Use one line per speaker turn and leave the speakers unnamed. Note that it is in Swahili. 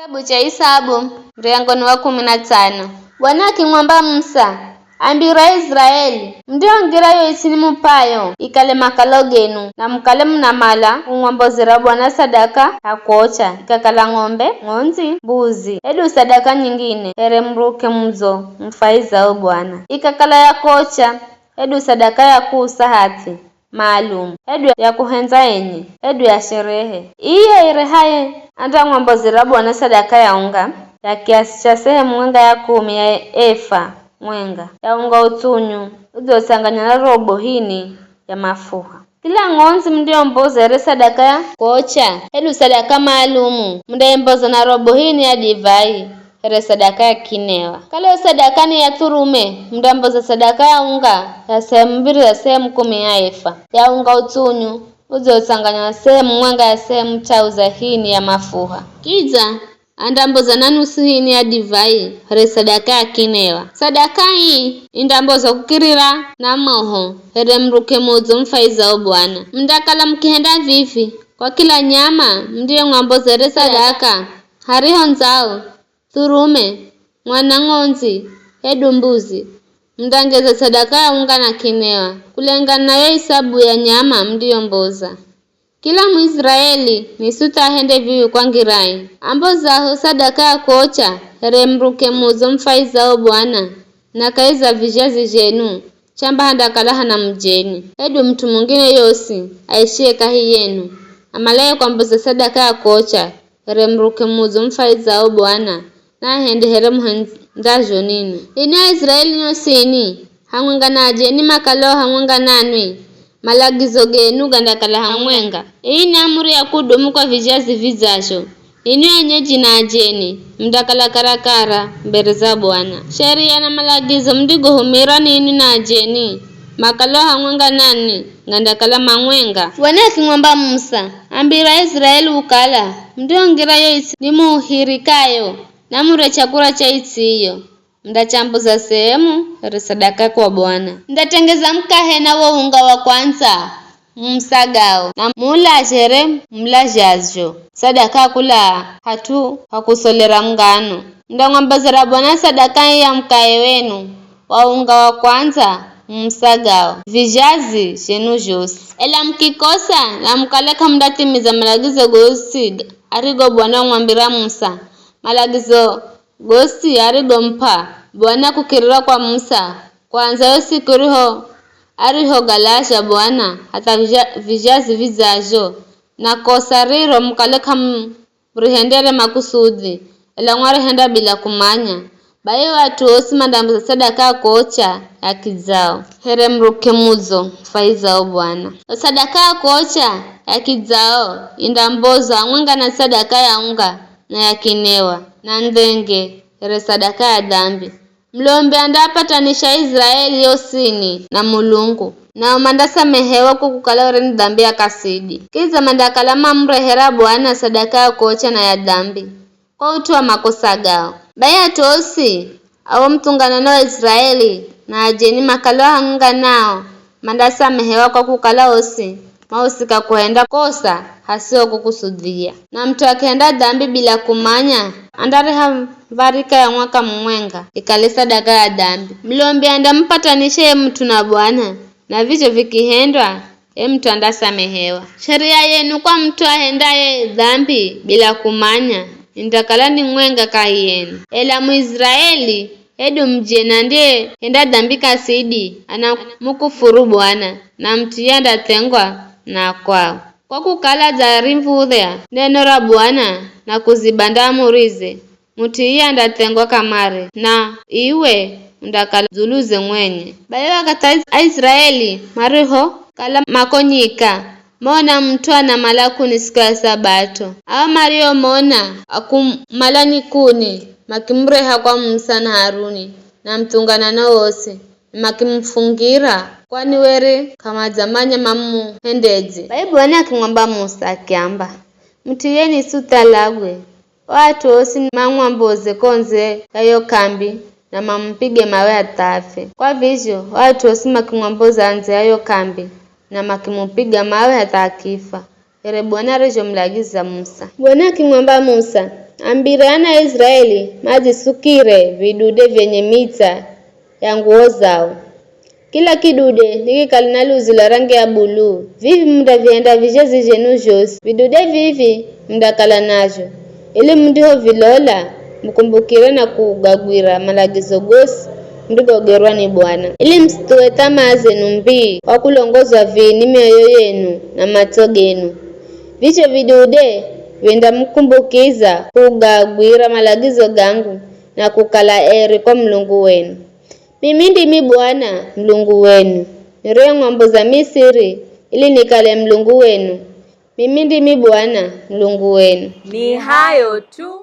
Kitabu cha Hesabu mlango wa 15. Bwana akimwamba Musa, ambira Israeli, ndio ngirayo isini mupayo ikale makalo genu na mkale mnamala umwambozera Bwana sadaka hakocha ikakala ng'ombe, ng'onzi, mbuzi edu sadaka nyingine ere mruke mzo mfaiza Bwana ikakala ya kocha edu sadaka ya kusahati maalum edu ya kuhenza enye edu ya sherehe iye irehaye anda ng'ombozera Bwana sadaka ya unga ya kiasi cha sehemu mwenga ya 10 ya efa mwenga ya unga utunyu udzosanganya na robo hini ya mafuha. Kila ng'onzi mndio mbozere sadaka ya kocha edu sadaka maalumu mndio mbozo na robo hini ya divai ere sadaka ya kinewa. Kale sadaka ni ya thurume mndio mbozo sadaka ya unga ya sehemu 2 ya sehemu 10 ya efa ya unga utunyu udzosanganya na sehemu mwenga ya sehemu chauza hini ya mafuha. Kiza andamboza na nusu hini ya divai ere sadaka ya kinewa. Sadaka hii indamboza kukirira na moho ere mruke mozo mfaiza Bwana. Mndakala mkihenda vivi kwa kila nyama ndiye ng'amboza ere sadaka hariho nzao thurume mwana ng'onzi edu mbuzi mndangeza sadaka ya unga na kinewa kulengana na hesabu ya nyama ndiyo mboza. Kila Mwisraeli nisuta hende viwi kwa ngirai amboza sadaka ya kocha ere mruke muzo mfaiza Bwana na kaiza vijazi jenu chamba handakala hana mjeni edu mtu mwingine yosi aishie kahi yenu amalaye kwa mboza sadaka ya kocha ere mruke muzo mfaiza Bwana na hende here muhendajo nini ina Israeli yosini hamwenga na ajeni makalo hamwenga nanwi malagizo genu gandakala hamwenga. Hii ni amri ya kudumu kwa vijazi vizacho. Inu yenyeji na ajeni mdakala karakara mbele za Bwana. Sheria na malagizo mdigo humira nini na ajeni makalo hamwenga nani gandakala mamwenga. Bwana akimwamba Musa, ambira Israeli ukala ndio ngirayo isi ni muhirikayo na mure chakula cha isiyo mdachambuza sehemu ere sadaka kwa Bwana. Ndatengeza mkahe na wo unga wa kwanza msagao na mula jere mlajajo sadaka kula hatu hakusolera mngano. Ndang'ambazera Bwana sadaka ya mkahe wenu wa unga wa kwanza msagao vijazi shenu josi. Ela mkikosa na mkaleka mdatimiza malagizo gosi arigo Bwana ng'ambira Musa malagizo gosi arigo mpa Bwana kukirira kwa Musa kwanza yosiku ariho galasha Bwana hata vijazi vizajo na kosa riro mkaleka mrihendere makusudi ela ngware henda bila kumanya baye watu osi mandambuza sadaka kocha ya kizao here mruke muzo faiza Bwana. Sadaka kocha ya kizao indamboza mwenga na sadaka ya unga na ya kinewa na ndenge ere sadaka ya dhambi. Mlombe andapatanisha Israeli yosini na Mulungu na mandasa mehewa kukukala ore ni dhambi ya kasidi. Kiza mandakala mamrehera Bwana sadaka ya kocha na ya dhambi kwa utu wa makosa gao. Baya tosi awo mtungana nao Israeli na ajeni makalo hanga nao mandasa mehewa kwa kukala osi mausika kuenda kosa hasio kukusudia na mtu akienda dhambi bila kumanya andareha varika ya mwaka mwenga ikale sadaka ya dhambi. Mlombe andampatanishe mtu na Bwana na vicho vikihendwa mtu andasamehewa. Sheria yenu kwa mtu ahendaye dhambi bila kumanya indakala ni mwenga kahi yenu. Ela Mwisraeli edu mjena ndiye henda dhambi kasidi ana mukufuru Bwana na mtu yanda tengwa na kwao kwa kukala zarimvudhea neno la Bwana na kuzibanda murize mtu yanda tengwa kamare na iwe ndakala zuluze mwenye. Bayo wakata Israeli mariho kala makonyika mona mtu ana malakuni siku ya Sabato awa mario mona akumalani kuni makimreha kwa Musa na Haruni na mtungana na wose makimfungira kwani were kama zamanya mamu hendezi. Bwana akimwamba Musa akiamba mtiyeni sutalagwe watu osi mamwamboze konze yayo kambi na mampige mawe atafe. Kwa vizyo watu osi makimwamboza anze yayo kambi na makimupiga mawe hata akifa. Ere Bwana rejo mlagiza Musa. Bwana akimwamba Musa Ambire ana Israeli mazisukire vidude vyenye mita ya nguo zao. Kila kidude nikikali na luzi la rangi ya buluu. Vivi mtavienda vijezi jenu jose. Vidude vivi mtakala najo. Ili mdiho vilola mkumbukire na kugagwira malagizo gosi mdigogerwa ni Bwana. Ili msitoe tamaa zenu mbii kwa kulongozwa vini mioyo yenu na macho genu. Vicho vidude wenda mkumbukiza kugagwira malagizo gangu na kukala eri kwa Mlungu wenu. Mimi ndimi Bwana Mlungu wenu. Niroe ng'ambo za Misiri ili nikale Mlungu wenu. Mimi ndimi Bwana Mlungu wenu.
Ni hayo tu.